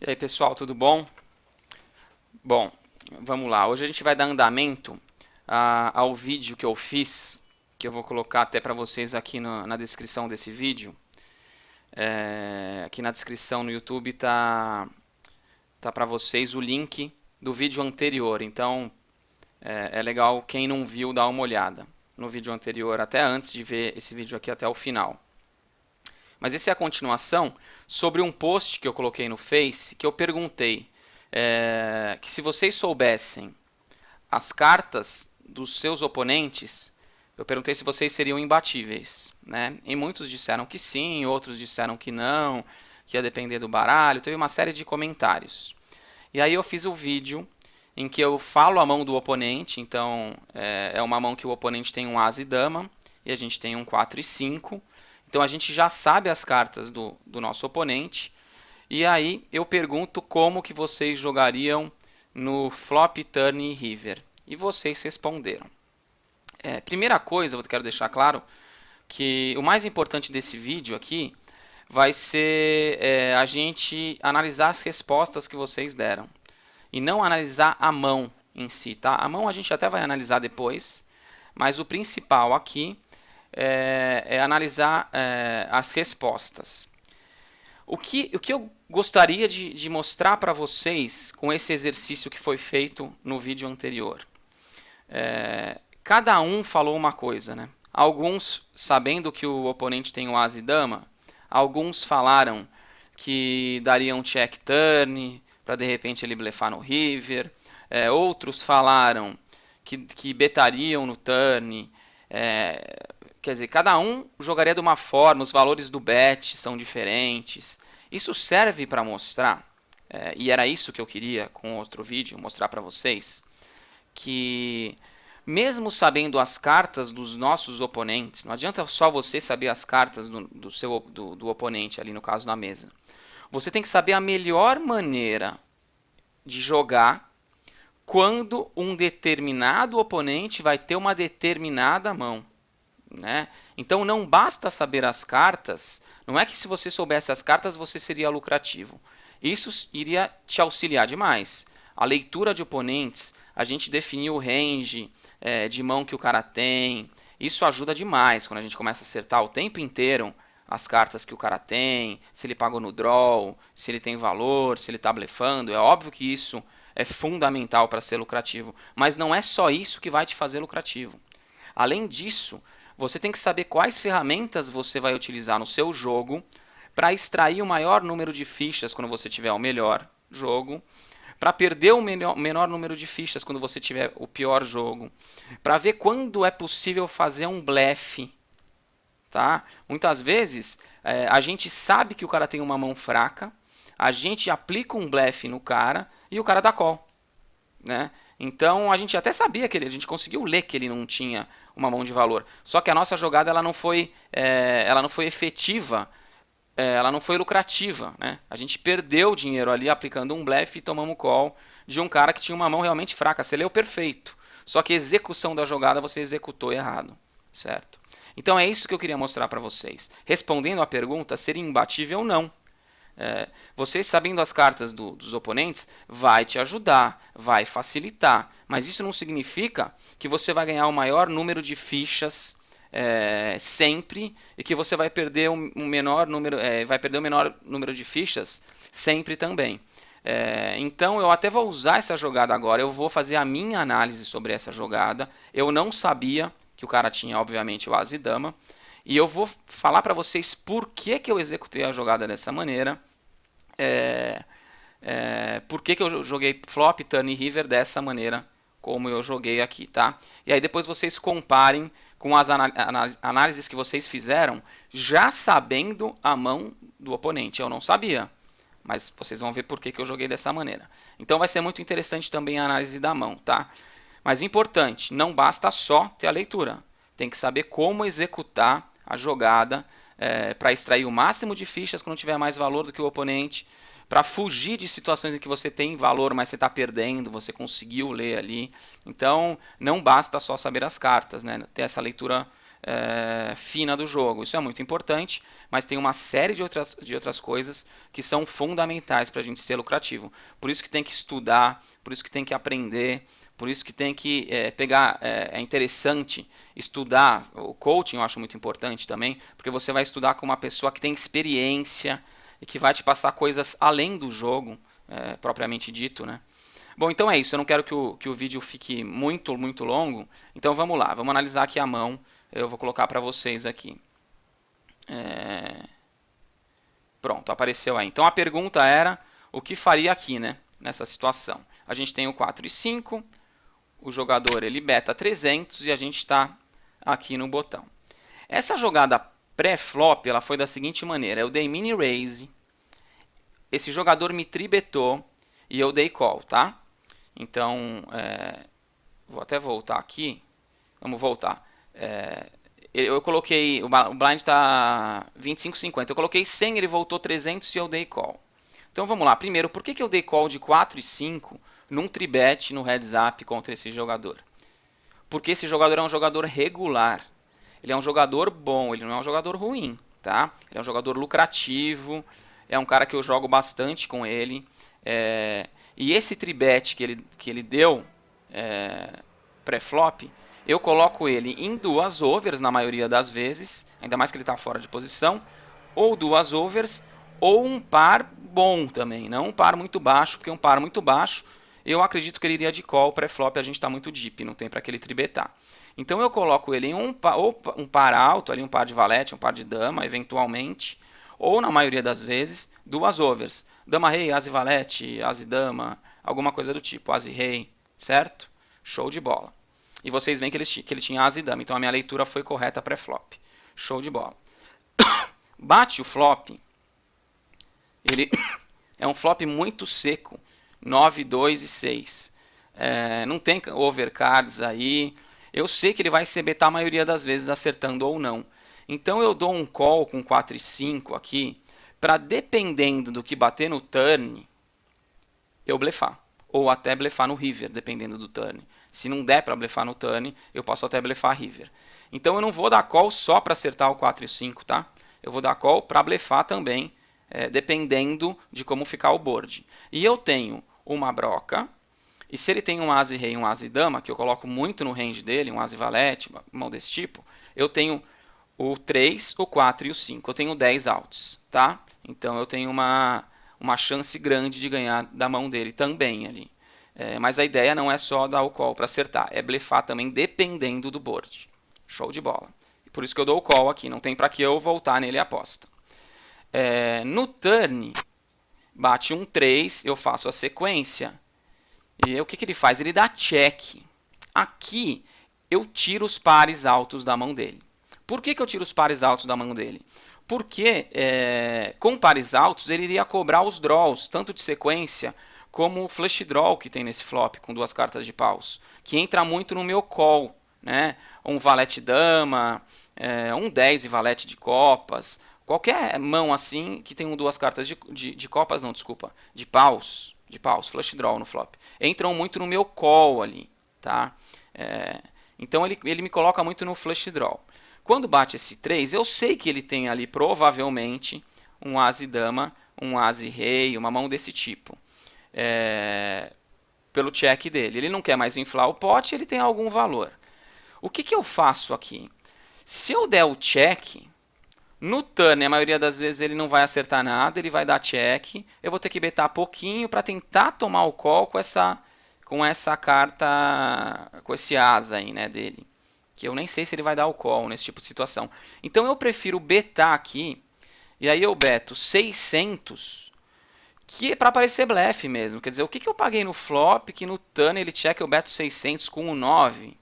E aí, pessoal, tudo bom? Bom, vamos lá. Hoje a gente vai dar andamento ao vídeo que eu fiz, que eu vou colocar até para vocês aqui na descrição desse vídeo. Aqui na descrição no YouTube tá para vocês o link do vídeo anterior. Então é legal quem não viu dar uma olhada no vídeo anterior, até antes de ver esse vídeo aqui até o final. Mas essa é a continuação sobre um post que eu coloquei no Face, que eu perguntei que se vocês soubessem as cartas dos seus oponentes, eu perguntei se vocês seriam imbatíveis, né? E muitos disseram que sim, outros disseram que não, que ia depender do baralho. Teve uma série de comentários. E aí eu fiz o vídeo em que eu falo a mão do oponente. Então é uma mão que o oponente tem um as e dama e a gente tem um 4 e 5. Então a gente já sabe as cartas do nosso oponente. E aí eu pergunto como que vocês jogariam no flop, turn e river. E vocês responderam. Primeira coisa, eu quero deixar claro que o mais importante desse vídeo aqui vai ser a gente analisar as respostas que vocês deram. E não analisar a mão em si, tá? A mão a gente até vai analisar depois, mas o principal aqui é analisar as respostas. O que eu gostaria de mostrar para vocês com esse exercício que foi feito no vídeo anterior? Cada um falou uma coisa, né? Alguns sabendo que o oponente tem o as e dama, alguns falaram que dariam check turn para de repente ele blefar no river, outros falaram que betariam no turn. Quer dizer, cada um jogaria de uma forma, os valores do bet são diferentes. Isso serve para mostrar, e era isso que eu queria com outro vídeo, mostrar para vocês, que mesmo sabendo as cartas dos nossos oponentes, não adianta só você saber as cartas do oponente ali, no caso na mesa. Você tem que saber a melhor maneira de jogar quando um determinado oponente vai ter uma determinada mão. Né? Então não basta saber as cartas, não é que se você soubesse as cartas você seria lucrativo. Isso iria te auxiliar demais. A leitura de oponentes, a gente definir o range de mão que o cara tem, isso ajuda demais quando a gente começa a acertar o tempo inteiro as cartas que o cara tem, se ele pagou no draw, se ele tem valor, se ele está blefando. É óbvio que isso é fundamental para ser lucrativo, mas não é só isso que vai te fazer lucrativo. Além disso, você tem que saber quais ferramentas você vai utilizar no seu jogo para extrair o maior número de fichas quando você tiver o melhor jogo, para perder o menor número de fichas quando você tiver o pior jogo, para ver quando é possível fazer um blefe. Tá? Muitas vezes a gente sabe que o cara tem uma mão fraca, a gente aplica um blefe no cara e o cara dá call. Né? Então a gente até sabia que a gente conseguiu ler que ele não tinha uma mão de valor. Só que a nossa jogada ela não foi efetiva, ela não foi lucrativa. Né? A gente perdeu dinheiro ali aplicando um blefe e tomamos call de um cara que tinha uma mão realmente fraca. Você leu perfeito. Só que a execução da jogada você executou errado. Certo? Então é isso que eu queria mostrar para vocês. Respondendo à pergunta, ser imbatível ou não. Você sabendo as cartas dos oponentes vai te ajudar, vai facilitar, mas isso não significa que você vai ganhar o maior número de fichas sempre e que você vai perder o menor número de fichas sempre também. Então eu até vou usar essa jogada agora, eu vou fazer a minha análise sobre essa jogada. Eu não sabia que o cara tinha, obviamente, o as e dama. E eu vou falar para vocês por que eu executei a jogada dessa maneira. Por que eu joguei flop, turn e river dessa maneira como eu joguei aqui, tá? E aí depois vocês comparem com as análises que vocês fizeram, já sabendo a mão do oponente. Eu não sabia, mas vocês vão ver por que eu joguei dessa maneira. Então vai ser muito interessante também a análise da mão, tá? Mas importante, não basta só ter a leitura. Tem que saber como executar a jogada para extrair o máximo de fichas quando tiver mais valor do que o oponente, para fugir de situações em que você tem valor, mas você está perdendo, você conseguiu ler ali. Então, não basta só saber as cartas, né? Ter essa leitura fina do jogo. Isso é muito importante, mas tem uma série de outras coisas que são fundamentais para a gente ser lucrativo. Por isso que tem que estudar, por isso que tem que aprender, por isso que tem que pegar. É interessante estudar. O coaching eu acho muito importante também, porque você vai estudar com uma pessoa que tem experiência e que vai te passar coisas além do jogo, propriamente dito, né? Bom, então é isso. Eu não quero que o vídeo fique muito, muito longo. Então vamos lá. Vamos analisar aqui a mão. Eu vou colocar para vocês aqui. Pronto, apareceu aí. Então a pergunta era o que faria aqui, né? Nessa situação. A gente tem o 4 e 5. O jogador ele beta 300 e a gente está aqui no botão. Essa jogada pré-flop ela foi da seguinte maneira. Eu dei mini raise. Esse jogador me tribetou e eu dei call, tá? Então, vou até voltar aqui. Vamos voltar. Eu coloquei, o blind está 25,50. Eu coloquei 100, ele voltou 300 e eu dei call. Então vamos lá. Primeiro, por que eu dei call de 4 e 5 num tribet no heads up contra esse jogador? Porque esse jogador é um jogador regular. Ele é um jogador bom, ele não é um jogador ruim, tá? Ele é um jogador lucrativo, é um cara que eu jogo bastante com ele. E esse tribet que ele deu pré-flop, eu coloco ele em duas overs na maioria das vezes, ainda mais que ele está fora de posição, ou duas overs, ou um par bom também, não um par muito baixo, porque um par muito baixo, eu acredito que ele iria de call, pré-flop a gente está muito deep, não tem para que ele tribetar. Então eu coloco ele em um par alto, ali um par de valete, um par de dama, eventualmente, ou na maioria das vezes, duas overs. Dama rei, as e valete, as e dama, alguma coisa do tipo, as e rei, certo? Show de bola. E vocês veem que ele tinha as e dama, então a minha leitura foi correta pré-flop. Show de bola. Bate o flop, ele é um flop muito seco, 9, 2 e 6. Não tem overcards aí. Eu sei que ele vai se betar a maioria das vezes acertando ou não. Então eu dou um call com 4 e 5 aqui, para dependendo do que bater no turn, eu blefar. Ou até blefar no river, dependendo do turn. Se não der para blefar no turn, eu posso até blefar river. Então eu não vou dar call só para acertar o 4 e 5, tá? Eu vou dar call para blefar também, dependendo de como ficar o board. E eu tenho uma broca, e se ele tem um as e rei e um as e dama, que eu coloco muito no range dele, um as e valete, uma mão desse tipo, eu tenho o 3, o 4 e o 5. Eu tenho 10 outs, tá? Então eu tenho uma chance grande de ganhar da mão dele também ali. Mas a ideia não é só dar o call para acertar, é blefar também dependendo do board. Show de bola. Por isso que eu dou o call aqui, não tem para que eu voltar nele a aposta. No turn, bate um 3, eu faço a sequência. E o que ele faz? Ele dá check. Aqui eu tiro os pares altos da mão dele. Por que eu tiro os pares altos da mão dele? Porque com pares altos ele iria cobrar os draws, tanto de sequência como o flush draw que tem nesse flop com duas cartas de paus, que entra muito no meu call, né? Um valete dama, um 10 e valete de copas, qualquer mão assim que tem duas cartas de copas, não, desculpa, de paus, flush draw no flop, entram muito no meu call ali, tá? Então ele me coloca muito no flush draw. Quando bate esse 3, eu sei que ele tem ali provavelmente um as e dama, um as e rei, uma mão desse tipo. Pelo check dele. Ele não quer mais inflar o pote, ele tem algum valor. O que eu faço aqui? Se eu der o check, no turn, a maioria das vezes ele não vai acertar nada, ele vai dar check. Eu vou ter que betar pouquinho para tentar tomar o call com essa carta, com esse as aí, né, dele. Que eu nem sei se ele vai dar o call nesse tipo de situação. Então eu prefiro betar aqui, e aí eu beto 600, que é para aparecer blefe mesmo. Quer dizer, o que eu paguei no flop, que no turn ele check eu beto 600 com o 9?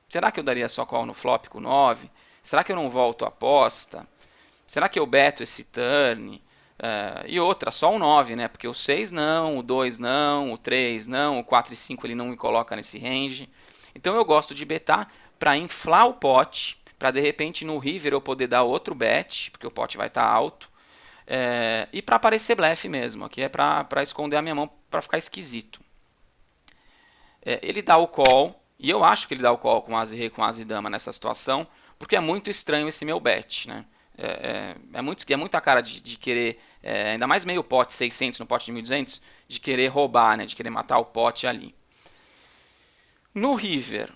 Será que eu daria só call no flop com o 9? Será que eu não volto a aposta? Será que eu beto esse turn? E outra, só o 9, né? Porque o 6 não, o 2 não, o 3 não, o 4 e 5 ele não me coloca nesse range. Então eu gosto de betar para inflar o pote, para de repente no river eu poder dar outro bet, porque o pote vai estar alto. E para aparecer blefe mesmo, aqui é para esconder a minha mão, para ficar esquisito. Ele dá o call, e eu acho que ele dá o call com as e rei, com as e dama nessa situação, porque é muito estranho esse meu bet, né? É muita cara de querer, ainda mais meio pote 600 no pote de 1.200, de querer roubar, né? De querer matar o pote ali. No river,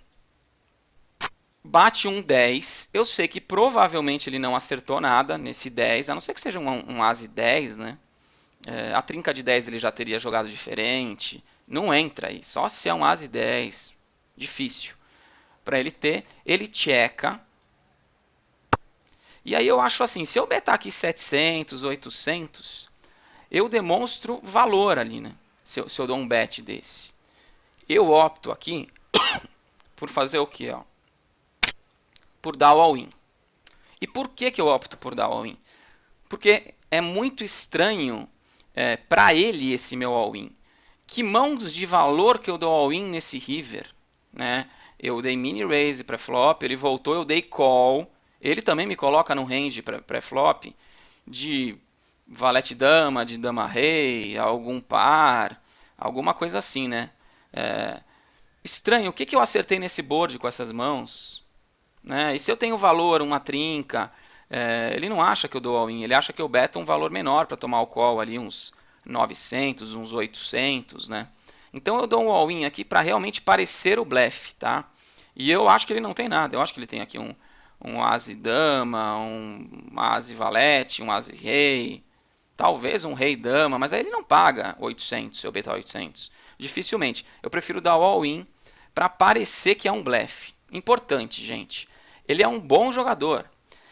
bate um 10. Eu sei que provavelmente ele não acertou nada nesse 10, a não ser que seja um As 10, né? A trinca de 10 ele já teria jogado diferente. Não entra aí, só se é um As 10. Difícil. Para ele ter, ele checa. E aí eu acho assim, se eu betar aqui 700, 800, eu demonstro valor ali, né? Se eu dou um bet desse. Eu opto aqui por fazer o quê? Ó? Por dar o all-in. E por que eu opto por dar o all-in? Porque é muito estranho para ele esse meu all-in. Que mãos de valor que eu dou all-in nesse river, né? Eu dei mini raise pré-flop, ele voltou, eu dei call. Ele também me coloca no range pré-flop de valete dama, de dama rei, algum par, alguma coisa assim, né? Estranho, o que eu acertei nesse board com essas mãos? Né? E se eu tenho valor, uma trinca, ele não acha que eu dou all-in, ele acha que eu beto um valor menor para tomar o call ali, uns 900, uns 800, né? Então eu dou um all-in aqui para realmente parecer o blefe, tá? E eu acho que ele não tem nada, eu acho que ele tem aqui um As dama, um As valete, um As rei, talvez um rei dama, mas aí ele não paga 800 se eu betar 800. Dificilmente. Eu prefiro dar o all-in para parecer que é um blefe. Importante, gente. Ele é um bom jogador.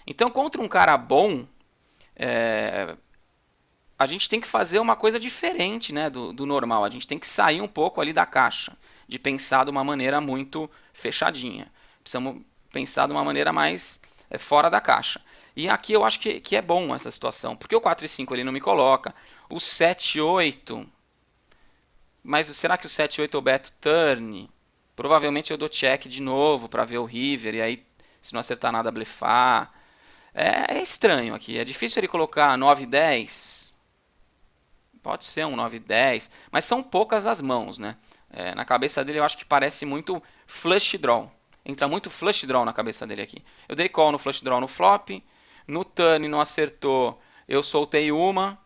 Então, contra um cara bom, a gente tem que fazer uma coisa diferente, né, do normal. A gente tem que sair um pouco ali da caixa, de pensar de uma maneira muito fechadinha. Precisamos pensar de uma maneira mais fora da caixa. E aqui eu acho que é bom essa situação, porque o 4 e 5 ele não me coloca. O 7 e 8, mas será que o 7 e 8 eu beto turn? Provavelmente eu dou check de novo para ver o river, e aí se não acertar nada blefar. É estranho aqui, é difícil ele colocar 9 e 10. Pode ser um 9 e 10, mas são poucas as mãos, né? Na cabeça dele eu acho que parece muito flush draw. Entra muito flush draw na cabeça dele aqui. Eu dei call no flush draw no flop, no turn não acertou, eu soltei uma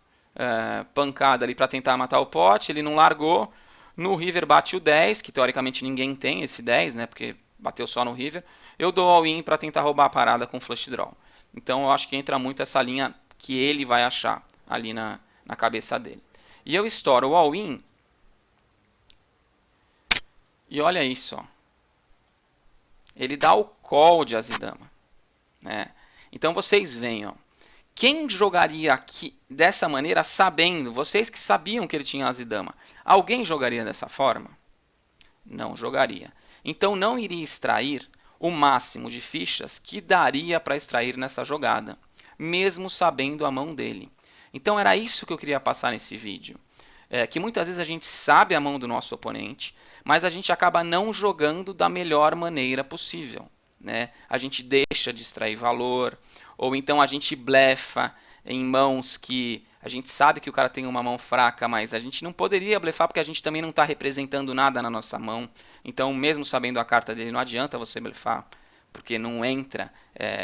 pancada ali para tentar matar o pote, ele não largou. No river bate o 10, que teoricamente ninguém tem esse 10, né? Porque bateu só no river. Eu dou all-in para tentar roubar a parada com flush draw. Então eu acho que entra muito essa linha que ele vai achar ali na cabeça dele. E eu estouro o all-in. E olha isso, ó. Ele dá o call de as e dama, né? Então vocês veem, ó. Quem jogaria aqui dessa maneira sabendo, vocês que sabiam que ele tinha as e dama, alguém jogaria dessa forma? Não jogaria. Então não iria extrair o máximo de fichas que daria para extrair nessa jogada, mesmo sabendo a mão dele. Então era isso que eu queria passar nesse vídeo. Que muitas vezes a gente sabe a mão do nosso oponente, mas a gente acaba não jogando da melhor maneira possível. Né? A gente deixa de extrair valor, ou então a gente blefa em mãos que a gente sabe que o cara tem uma mão fraca, mas a gente não poderia blefar porque a gente também não está representando nada na nossa mão. Então, mesmo sabendo a carta dele, não adianta você blefar, porque não entra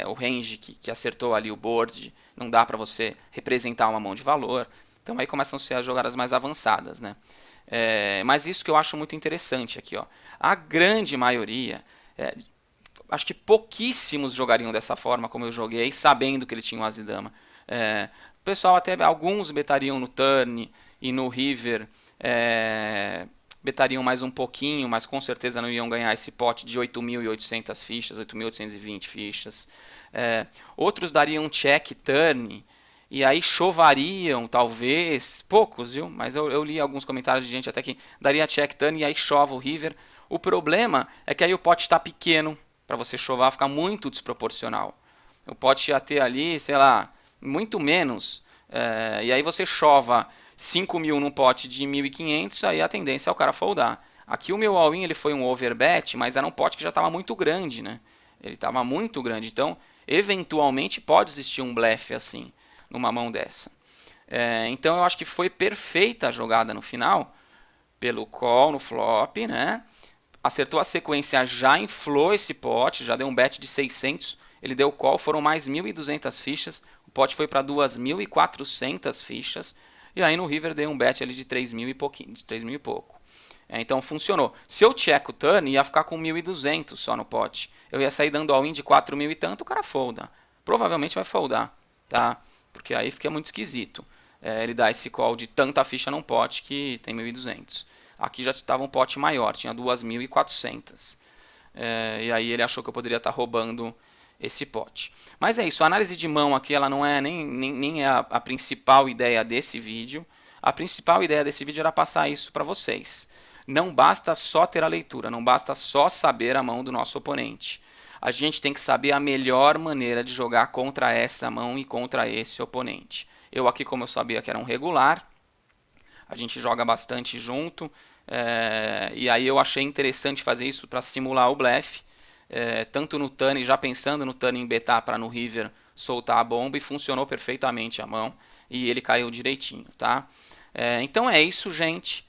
o range que acertou ali o board, não dá para você representar uma mão de valor. Então aí começam a ser as jogadas mais avançadas, né? Mas isso que eu acho muito interessante aqui, ó. A grande maioria, acho que pouquíssimos jogariam dessa forma como eu joguei, sabendo que ele tinha um as e dama. O pessoal até, alguns betariam no turn e no river, betariam mais um pouquinho, mas com certeza não iam ganhar esse pote de 8.800 fichas, 8.820 fichas. Outros dariam check turn, e aí chovariam, talvez, poucos, viu? Mas eu li alguns comentários de gente até que daria check turn e aí chova o river. O problema é que aí o pote está pequeno, para você chovar fica muito desproporcional. O pote ia ter ali, sei lá, muito menos, e aí você chova 5.000 num pote de 1.500, aí a tendência é o cara foldar. Aqui o meu all-in ele foi um overbet, mas era um pote que já estava muito grande, né? Ele estava muito grande, então eventualmente pode existir um blefe assim, numa mão dessa. Então eu acho que foi perfeita a jogada no final, pelo call no flop, né? Acertou a sequência, já inflou esse pote, já deu um bet de 600. ele deu call, foram mais 1.200 fichas, o pot foi para 2.400 fichas, e aí no river dei um bet ali de 3.000 e pouquinho, de 3.000 e pouco. Então funcionou. Se eu check o turn, ia ficar com 1.200 só no pot. Eu ia sair dando all-in de 4.000 e tanto, o cara folda. Provavelmente vai foldar, tá? Porque aí fica muito esquisito. Ele dá esse call de tanta ficha num pot que tem 1.200. Aqui já estava um pot maior, tinha 2.400. E aí ele achou que eu poderia estar roubando esse pot. Mas é isso, a análise de mão aqui ela não é nem é a principal ideia desse vídeo. A principal ideia desse vídeo era passar isso para vocês. Não basta só ter a leitura, não basta só saber a mão do nosso oponente. A gente tem que saber a melhor maneira de jogar contra essa mão e contra esse oponente. Eu aqui, como eu sabia que era um regular, a gente joga bastante junto, e aí eu achei interessante fazer isso para simular o blefe, tanto no turn, já pensando no turn em betar para no river soltar a bomba, e funcionou perfeitamente a mão, e ele caiu direitinho, tá? Então é isso, gente.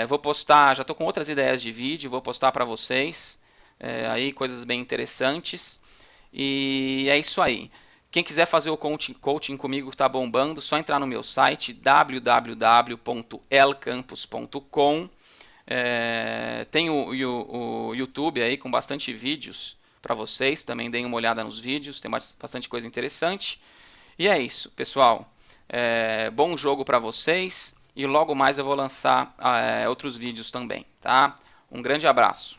Vou postar, já estou com outras ideias de vídeo, vou postar para vocês, aí coisas bem interessantes, e é isso aí. Quem quiser fazer o coaching comigo que está bombando, só entrar no meu site www.elcampus.com. Tem o YouTube aí com bastante vídeos para vocês, também deem uma olhada nos vídeos, tem bastante coisa interessante. E é isso, pessoal. Bom jogo para vocês e logo mais eu vou lançar outros vídeos também, tá? Um grande abraço.